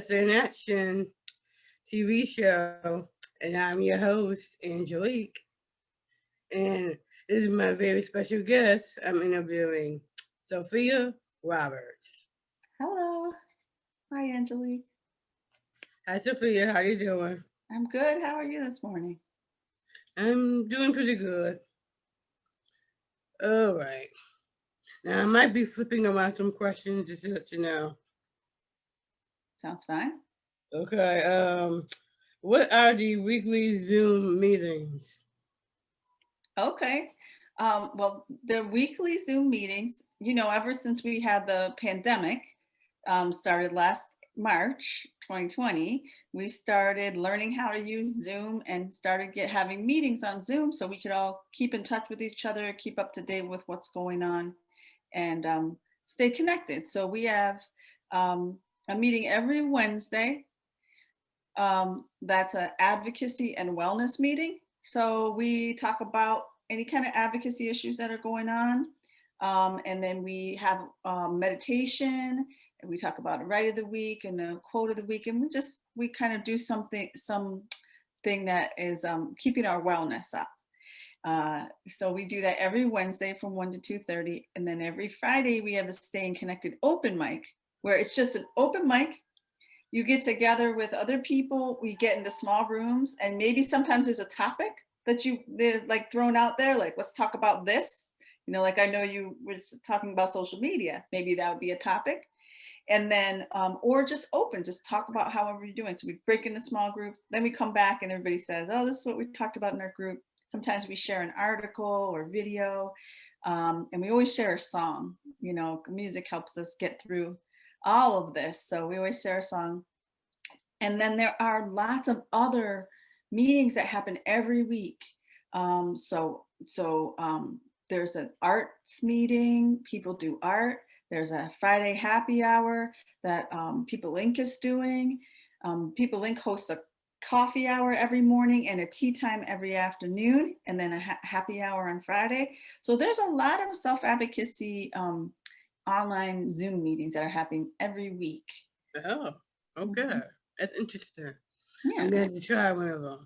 SAinActionTV show, and I'm your host, Engelic. And this is my very special guest. I'm interviewing Sophia Roberts. Hello. Hi, Angelique. Hi, Sophia. How you doing? I'm good. How are you this morning? I'm doing pretty good. All right. Now I might be flipping around some questions just to let you know. Sounds fine. Okay. What are the weekly Zoom meetings? Okay. Well, the weekly Zoom meetings, ever since we had the pandemic, started last March 2020, we started learning how to use Zoom and started having meetings on Zoom so we could all keep in touch with each other, keep up to date with what's going on, and stay connected. So we have a meeting every Wednesday. That's an advocacy and wellness meeting. So we talk about any kind of advocacy issues that are going on. And then we have meditation, and we talk about a right of the week and a quote of the week. And we kind of do something that is keeping our wellness up. So we do that every Wednesday from 1 to 2:30. And then every Friday we have a Staying Connected open mic, where it's just an open mic. You get together with other people, we get into small rooms, and maybe sometimes there's a topic that they're like thrown out there, like, let's talk about this. Like I know you was talking about social media, maybe that would be a topic. And then, or just talk about however you're doing. So we break into small groups, then we come back and everybody says, oh, this is what we talked about in our group. Sometimes we share an article or video, and we always share a song. Music helps us get through all of this. So we always share a song. And then there are lots of other meetings that happen every week. There's an arts meeting, people do art. There's a Friday happy hour that People Inc. is doing. People Inc. hosts a coffee hour every morning and a tea time every afternoon, and then a happy hour on Friday. So there's a lot of self-advocacy online Zoom meetings that are happening every week. Oh, okay. Mm-hmm. That's interesting. Yeah. I'm going to try one of them.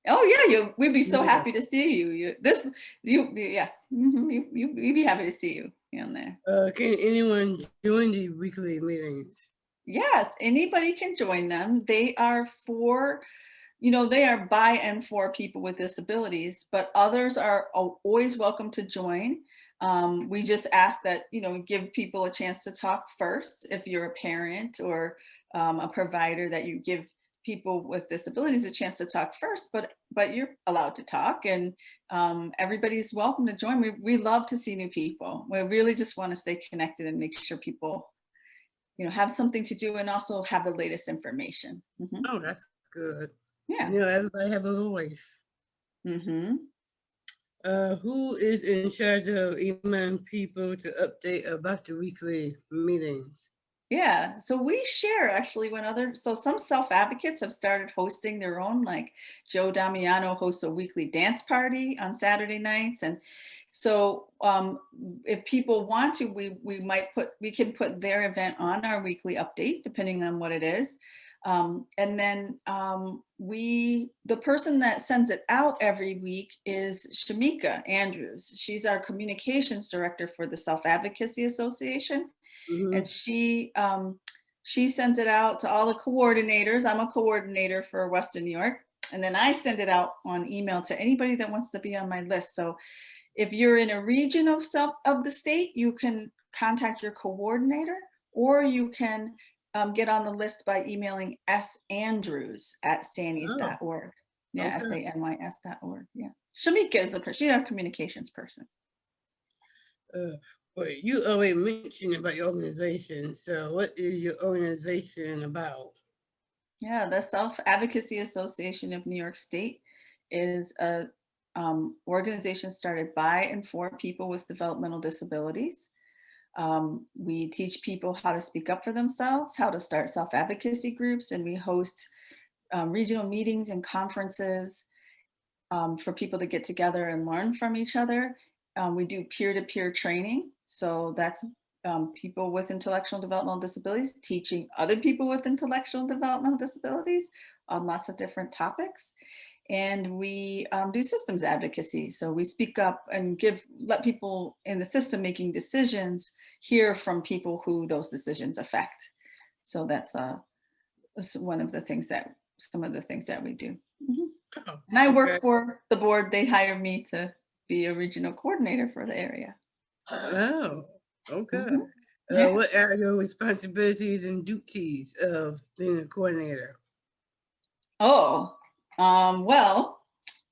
Oh yeah, we'd be so happy to see you. Yes, we'd be happy to see you on there. Can anyone join the weekly meetings? Yes, anybody can join them. They are they are by and for people with disabilities, but others are always welcome to join. We just ask that, give people a chance to talk first. If you're a parent or a provider, that you give people with disabilities a chance to talk first, but you're allowed to talk, and everybody's welcome to join. We love to see new people. We really just want to stay connected and make sure people have something to do and also have the latest information. Mm-hmm. Oh, that's good. Yeah. Everybody have a voice. Mm-hmm. Who is in charge of emailing people to update about the weekly meetings? Yeah, so we share actually so some self-advocates have started hosting their own, like Joe Damiano hosts a weekly dance party on Saturday nights. And so if people want to, we can put their event on our weekly update, depending on what it is. And then the person that sends it out every week is Shamika Andrews. She's our communications director for the Self-Advocacy Association. Mm-hmm. And she sends it out to all the coordinators. I'm a coordinator for Western New York. And then I send it out on email to anybody that wants to be on my list. So if you're in a region of the state, you can contact your coordinator, or you can get on the list by emailing sandrews@SANYS.org. Yeah, Okay. SANYS.org. Yeah. Shamika is she's our communications person. But you already mentioned about your organization. So, what is your organization about? Yeah, the Self-Advocacy Association of New York State is a organization started by and for people with developmental disabilities. We teach people how to speak up for themselves, how to start self-advocacy groups, and we host regional meetings and conferences for people to get together and learn from each other. We do peer-to-peer training, so that's people with intellectual developmental disabilities, teaching other people with intellectual developmental disabilities on lots of different topics. And we do systems advocacy. So we speak up and let people in the system making decisions hear from people who those decisions affect. So that's one of the things that, some of the things that we do. Mhm. Oh, And I okay. work for the board. They hired me to be a regional coordinator for the area. Oh, okay. Mhm. Yeah. What are your responsibilities and duties of being a coordinator? Oh, well,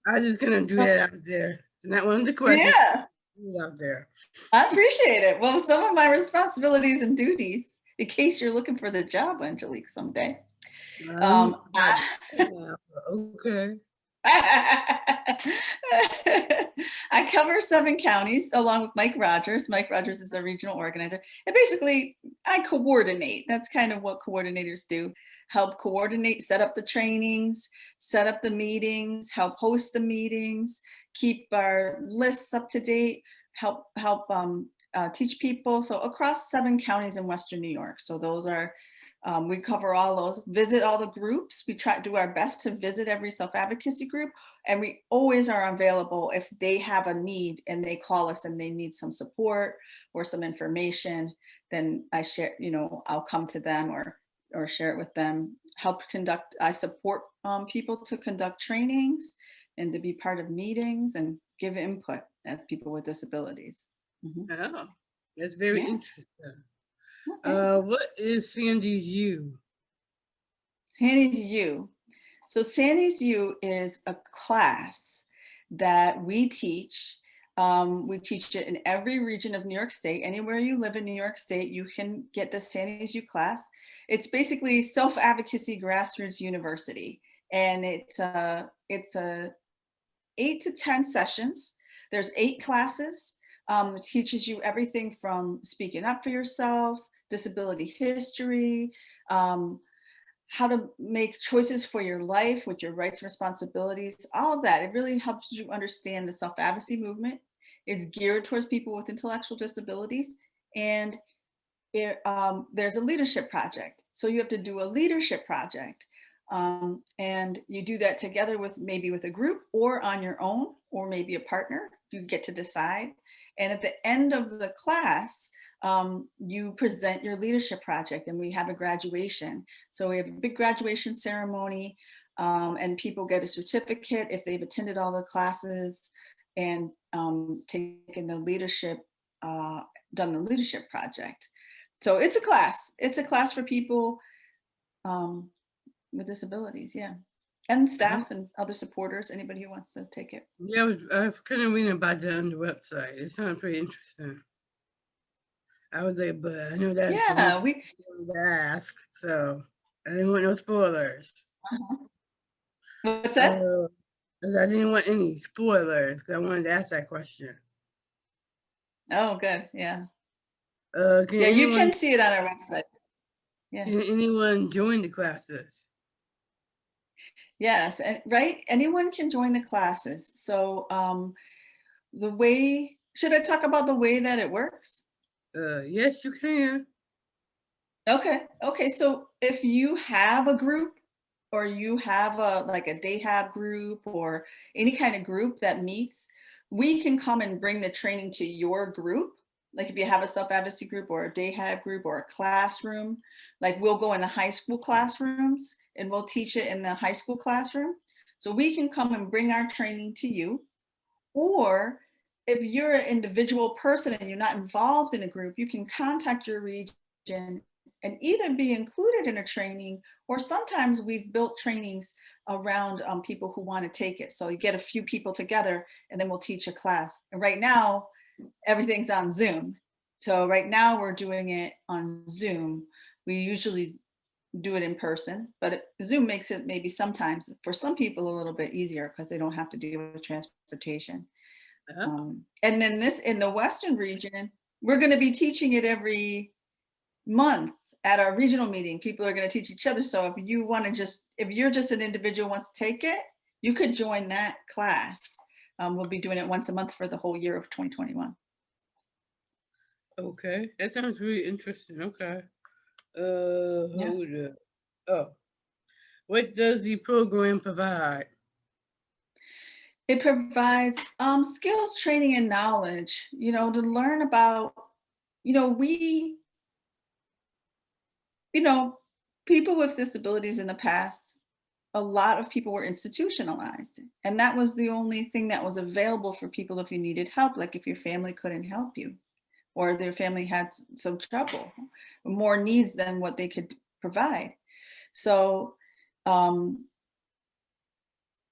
I'm just gonna do that out there. It's not one of the questions. yeah, Do it out there. I appreciate it. Well, some of my responsibilities and duties, in case you're looking for the job, Engelic, someday. I'm not I, now, but okay. I cover 7 counties along with Mike Rogers. Mike Rogers is a regional organizer. And basically, I coordinate. That's kind of what coordinators do. Help coordinate, set up the trainings, set up the meetings, help host the meetings, keep our lists up to date, help teach people. So across 7 counties in Western New York. So those are we cover all those, visit all the groups. We try to do our best to visit every self-advocacy group, and we always are available if they have a need and they call us and they need some support or some information, then I share, I'll come to them or share it with them. I support people to conduct trainings and to be part of meetings and give input as people with disabilities. Mhm. Oh, that's very Yeah, interesting. well, thanks. What is Sandy's U? SANYS U. So SANYS U is a class that we teach. We teach it in every region of New York State. Anywhere you live in New York State, you can get the SANYS U class. It's basically self-advocacy grassroots university. And it's a 8 to 10 sessions. There's 8 classes. It teaches you everything from speaking up for yourself, disability history, how to make choices for your life with your rights and responsibilities, all of that. It really helps you understand the self-advocacy movement. It's geared towards people with intellectual disabilities. And there's a leadership project. So you have to do a leadership project. And you do that together with maybe with a group or on your own, or maybe a partner. You get to decide. And at the end of the class, you present your leadership project, and we have a graduation. So we have a big graduation ceremony, and people get a certificate if they've attended all the classes and taken the leadership, done the leadership project. So it's a class. It's a class for people with disabilities, yeah. And Uh-huh. staff and other supporters, anybody who wants to take it. Yeah, I was kind of reading about that on the website. It sounds pretty interesting. I was like, but I know that's the one Yeah, we, I wanted to ask, so I didn't want no spoilers. uh-huh. What's that? Uh, 'Cause I didn't want any spoilers. 'Cause I wanted to ask that question. Oh, good, yeah. Can Yeah, you anyone can see it on our website. Yeah, can anyone join the classes? yes, and right, anyone can join the classes. So should I talk about the way that it works? Yes, you can. Okay, so if you have a group or you have like a day hab group or any kind of group that meets, we can come and bring the training to your group. Like if you have a self-advocacy group or a day hab group or a classroom, like we'll go in the high school classrooms and we'll teach it in the high school classroom. So we can come and bring our training to you. Or if you're an individual person and you're not involved in a group, you can contact your region and either be included in a training, or sometimes we've built trainings around people who want to take it. So you get a few people together and then we'll teach a class. And right now, everything's on Zoom. So right now we're doing it on Zoom. We usually do it in person, but Zoom makes it maybe sometimes for some people a little bit easier because they don't have to deal with transportation. Oh, And then this in the Western region, we're going to be teaching it every month at our regional meeting. People are going to teach each other. So if you want to if you're just an individual who wants to take it, you could join that class. We'll be doing it once a month for the whole year of 2021. Okay, that sounds really interesting. Okay. Yeah. Hold up. Oh, what does the program provide? It provides skills, training, and knowledge, to learn about, we, you know, people with disabilities in the past, a lot of people were institutionalized. And that was the only thing that was available for people if you needed help, like if your family couldn't help you or their family had some trouble, more needs than what they could provide. So um,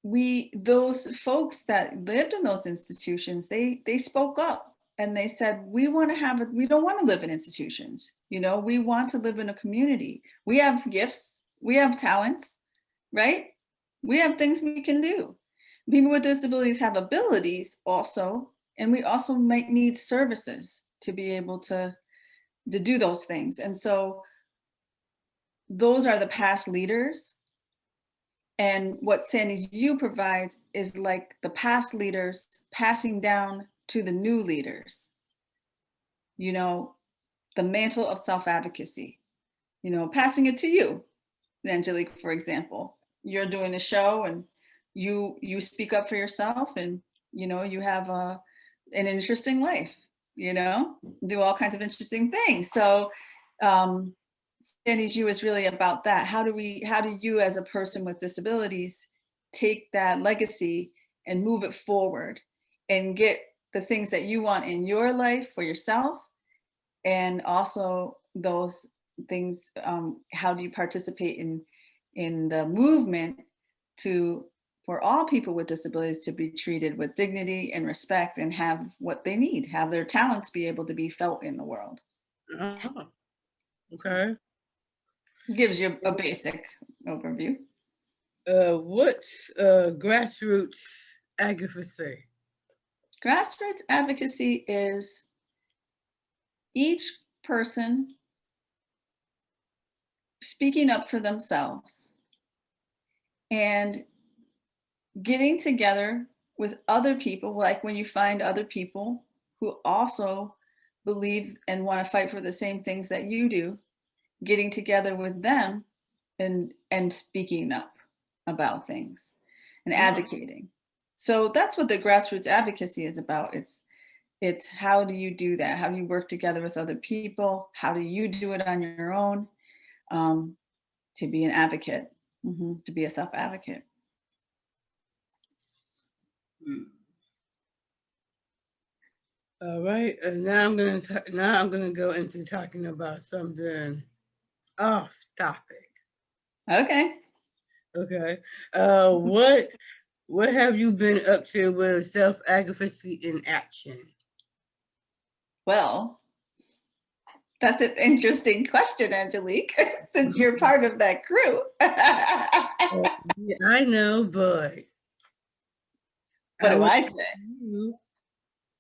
those folks that lived in those institutions, they spoke up and they said, we don't want to live in institutions. We want to live in a community. We have gifts, we have talents, right? We have things we can do. People with disabilities have abilities also, and we also might need services to be able to do those things. And so those are the past leaders. And what SANYS U provides is like the past leaders passing down to the new leaders, the mantle of self-advocacy, passing it to you, Angelique, for example. You're doing a show and you speak up for yourself, and you have an interesting life, do all kinds of interesting things. So SANYS U is really about that. How do you as a person with disabilities take that legacy and move it forward and get the things that you want in your life for yourself, and also those things, how do you participate in the movement for all people with disabilities to be treated with dignity and respect and have what they need, have their talents be able to be felt in the world. Oh, So okay. it gives you a basic overview. What's grassroots advocacy? Grassroots advocacy is each person speaking up for themselves and getting together with other people, like when you find other people who also believe and want to fight for the same things that you do, getting together with them and speaking up about things and Oh, advocating. So that's what the grassroots advocacy is about. It's how do you do that? How do you work together with other people? How do you do it on your own, to be an advocate, to be a self-advocate? hmm. All right. And now I'm gonna go into talking about something off topic. Okay. Okay. What have you been up to with self advocacy in action? Well, that's an interesting question, Angelique, since you're part of that crew. Yeah, I know, but What I do want I say? you.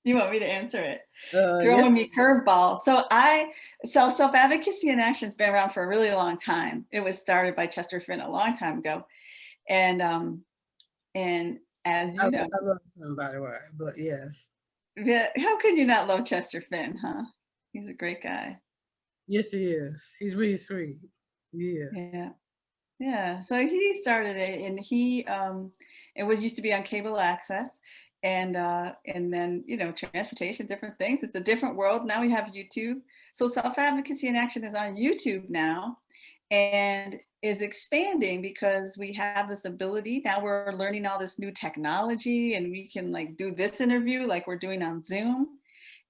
You want me to answer it? Yeah. Throwing me curveball. So self-advocacy in action has been around for a really long time. It was started by Chester Finn a long time ago. And as you know, I love him, by the way, but yes. how can you not love Chester Finn, huh? He's a great guy. Yes, he is. He's really sweet. Yeah. Yeah. Yeah, so he started it, and it was used to be on cable access, and then transportation, different things. It's a different world now. We have YouTube, so self advocacy in action is on YouTube now, and is expanding because we have this ability now. We're learning all this new technology, and we can like do this interview like we're doing on Zoom,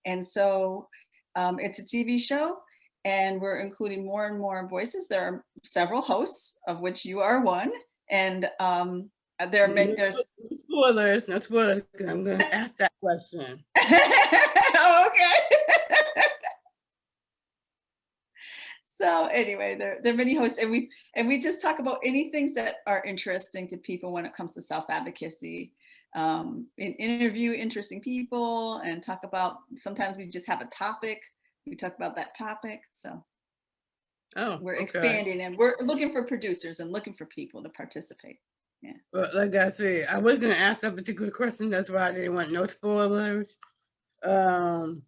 and so it's a TV show, and we're including more and more voices. There are several hosts, of which you are one, and there are many. No, There's no spoilers. No spoilers. 'Cause I'm going to ask that question. oh, okay. So anyway, there are many hosts, and we just talk about any things that are interesting to people when it comes to self advocacy. Interview interesting people and talk about. Sometimes we just have a topic. We talk about that topic. So Oh, we're okay. expanding, and we're looking for producers and looking for people to participate. Yeah. Well, like I said, I was going to ask that particular question. That's why I didn't want no spoilers. Um,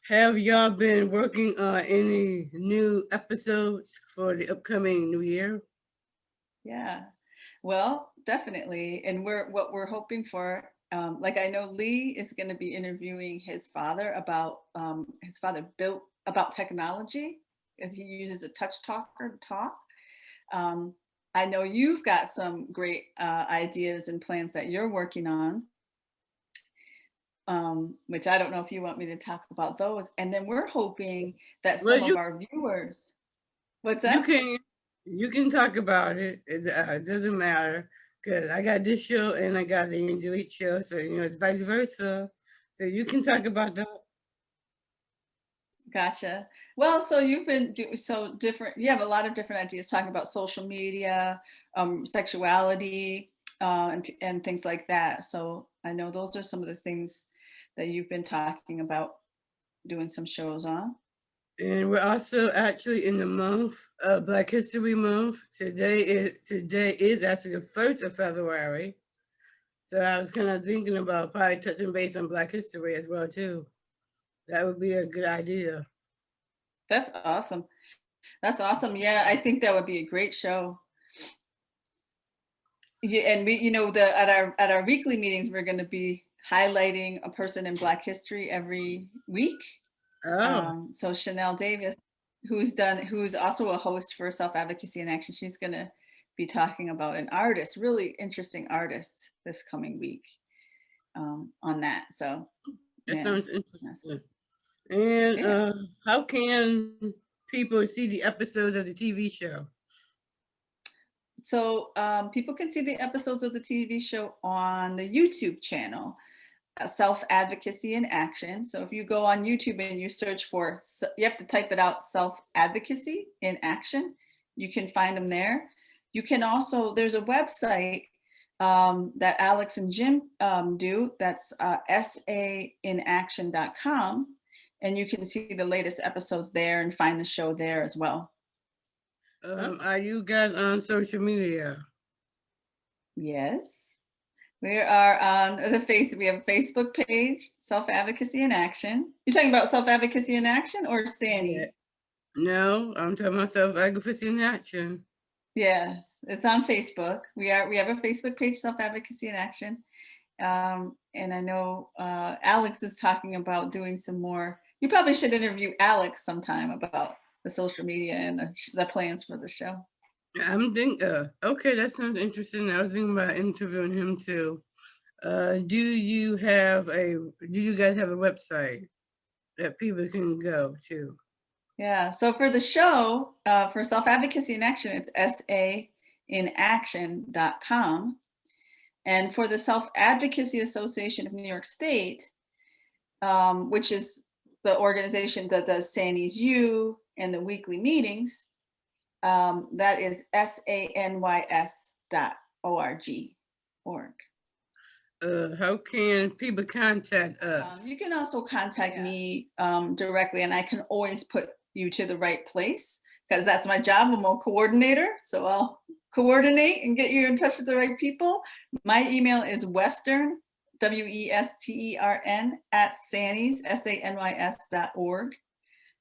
Have y'all been working on any new episodes for the upcoming new year? Yeah. Well, definitely. And what we're hoping for, like I know Lee is going to be interviewing his father about his father built about technology as he uses a touch talker to talk. Um, I know you've got some great ideas and plans that you're working on, which I don't know if you want me to talk about those. And then we're hoping that Well, some of our viewers, what's you that? can you can talk about it. It doesn't matter because I got this show and I got the Engelic show, so it's vice versa. So you can talk about that. Gotcha. Well, so you've been so different. You have a lot of different ideas talking about social media, sexuality, and things like that. So I know those are some of the things that you've been talking about doing some shows on. And we're also actually in the month of Black History Month. Today is actually the 1st of February. So I was kind of thinking about probably touching base on Black history as well too. That would be a good idea. That's awesome. That's awesome. Yeah, I think that would be a great show. Yeah, and we, the at our weekly meetings, we're going to be highlighting a person in Black history every week. Oh, So Chanel Davis, who's also a host for Self Advocacy in Action, she's going to be talking about an artist, really interesting artist, this coming week on that. So that yeah, sounds interesting. And yeah. how can people see the episodes of the TV show? So people can see the episodes of the TV show on the YouTube channel. Self Advocacy in Action. So if you go on YouTube and you search for, you have to type it out, Self Advocacy in Action, you can find them there. You can also, there's a website that Alex and Jim do, that's SAinAction.com, and you can see the latest episodes there and find the show there as well. Are you guys on social media? Yes. We are on the we have a Facebook page, Self Advocacy in Action. You're talking about Self Advocacy in Action or Yeah. SANYS? No, I'm talking about self-advocacy in action. Yes, it's on Facebook. We have a Facebook page, Self Advocacy in Action. And I know Alex is talking about doing some more. You probably should interview Alex sometime about the social media and the plans for the show. I'm thinking, okay, that sounds interesting. I was thinking about interviewing him too. Do you guys have a website that people can go to? Yeah, so for the show, for Self Advocacy in Action, it's SAinAction.com. And for the Self Advocacy Association of New York State, which is the organization that does SANYS U and the weekly meetings, that is SANYS.org. How can people contact us? You can also contact me directly, and I can always put you to the right place because that's my job. I'm a coordinator, so I'll coordinate and get you in touch with the right people. My email is Western, WESTERN at SANYS, SANYS.org.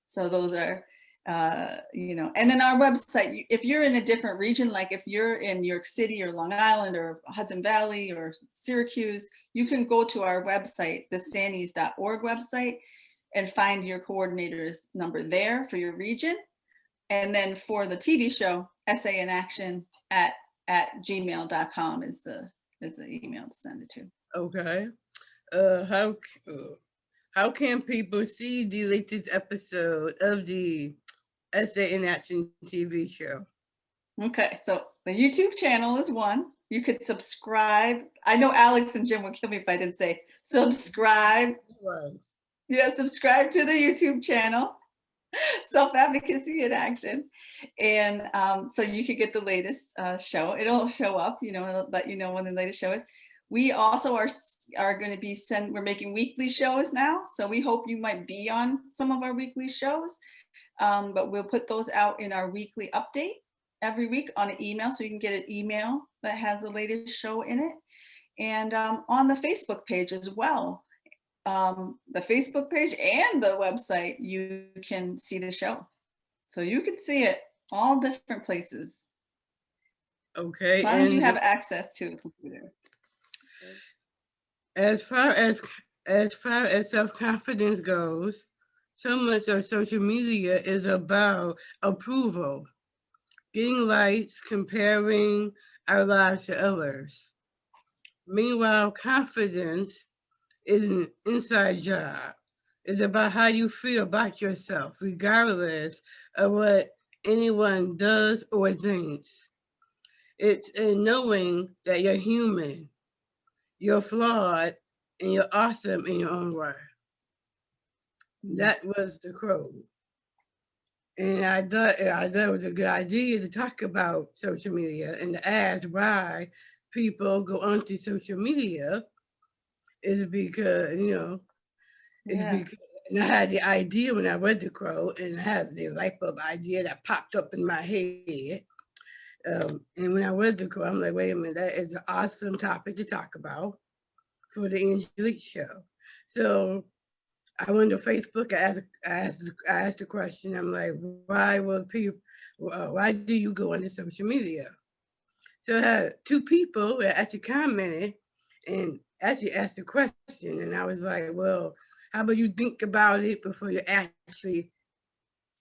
So those are, and then our website, if you're in a different region, like if you're in New York City or Long Island or Hudson Valley or Syracuse, you can go to our website, the SANYS.org website, and find your coordinator's number there for your region. And then for the TV show, SAinAction at gmail.com is the email to send it to. Okay. How can people see the latest episode of the SA in Action TV show? Okay, so the YouTube channel is one. You could subscribe. I know Alex and Jim would kill me if I didn't say subscribe. Right. Yeah, subscribe to the YouTube channel, Self Advocacy in Action. And so you could get the latest show. It'll show up, it'll let you know when the latest show is. We also are going to be we're making weekly shows now. So we hope you might be on some of our weekly shows. But we'll put those out in our weekly update every week on an email. So you can get an email that has the latest show in it. And on the Facebook page as well. the Facebook page and the website, you can see the show. So you can see it all different places, as Okay, long as you and have access to a computer. as far as self-confidence goes, so much of social media is about approval, getting likes, comparing our lives to others. Meanwhile, confidence is an inside job. It's about how you feel about yourself, regardless of what anyone does or thinks. It's in knowing that you're human, you're flawed, and you're awesome in your own way. That was the quote. And I thought it was a good idea to talk about social media and to ask why people go onto social media is because, it's Yeah. because and I had the idea when I read the quote and I had the light bulb idea that popped up in my head. And when I read the quote, I'm like, wait a minute, that is an awesome topic to talk about for the Engelic show. So I went to Facebook. I asked the question. I'm like, why will people? Why do you go onto social media? So I had two people that actually commented and actually asked the question, and I was like, well, how about you think about it before you actually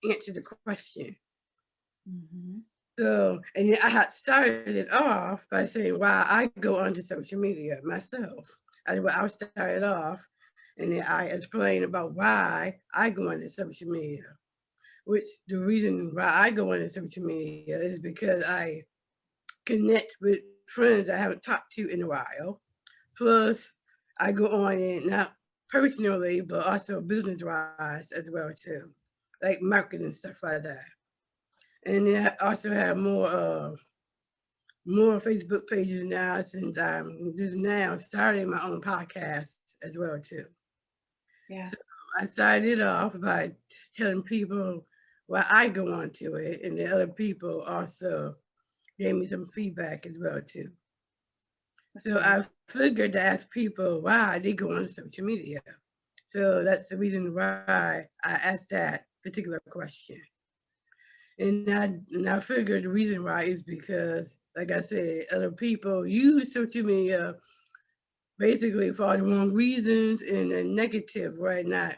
answer the question? Mhm. So, and then I had started it off by saying why I go onto social media myself. I started off, and then I explained about why I go onto social media. Which the reason why I go onto social media is because I connect with friends I haven't talked to in a while. Plus, I go on it not personally, but also business wise as well too, like marketing stuff like that. And then I also have more Facebook pages now since I'm just now starting my own podcast as well too. Yeah. So I started off by telling people why I go on to it, and the other people also gave me some feedback as well too. That's So nice. I figured to ask people why they go on social media. So that's the reason why I asked that particular question. And I figured the reason why is because, like I said, other people use social media basically for the wrong reasons in a negative way, not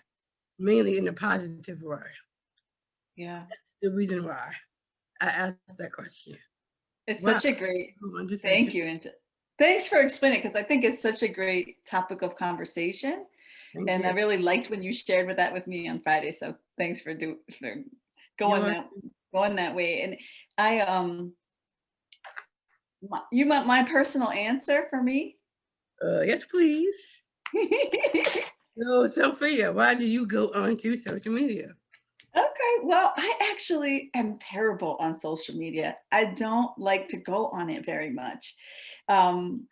mainly in a positive way. Yeah. That's the reason why I asked that question. It's Why such a great, go on to social thank you. And thanks for explaining, because I think it's such a great topic of conversation. Thank And I you. really liked when you shared with that with me on Friday. So thanks for You're going welcome. that way. And I you want my personal answer for me? Yes, please. So, Sophia, why do you go onto social media? Okay, well, I actually am terrible on social media. I don't like to go on it very much. Um,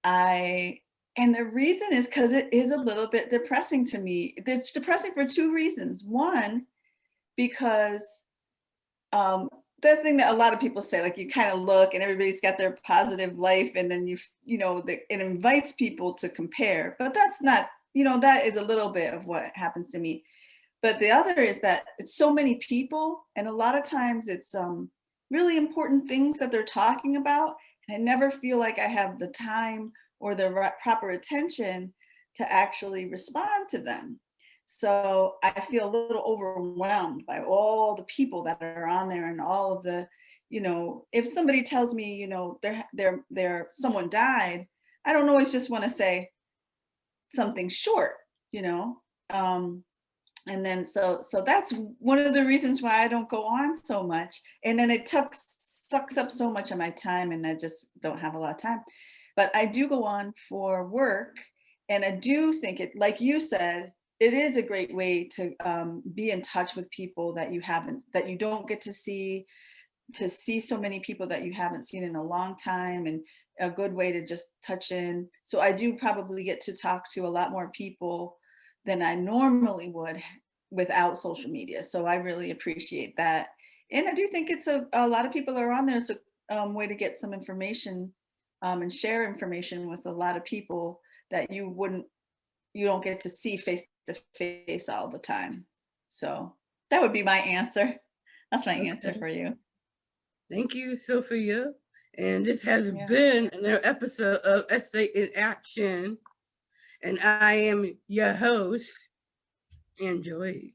I and the reason is because it is a little bit depressing to me. It's depressing for two reasons. One, because um, the thing that a lot of people say, like you kind of look and everybody's got their positive life, and then it invites people to compare. But that's not, that is a little bit of what happens to me. But the other is that it's so many people, and a lot of times it's really important things that they're talking about, and I never feel like I have the time or the proper attention to actually respond to them. So I feel a little overwhelmed by all the people that are on there and all of the, if somebody tells me, someone died, I don't always just want to say something short, you know. Um, and then so that's one of the reasons why I don't go on so much. And then it sucks up so much of my time, and I just don't have a lot of time. But I do go on for work, and I do think it, like you said, it is a great way to be in touch with people that you don't get to see so many people that you haven't seen in a long time, and a good way to just touch in. So I do probably get to talk to a lot more people than I normally would without social media. So I really appreciate that. And I do think it's a lot of people are on there as a way to get some information and share information with a lot of people that you don't get to see face to face all the time. So that would be my answer. That's my answer Okay. for you. Thank you, Sophia. And this has Yeah. been another episode of Essay in Action. And I am your host, Engelic.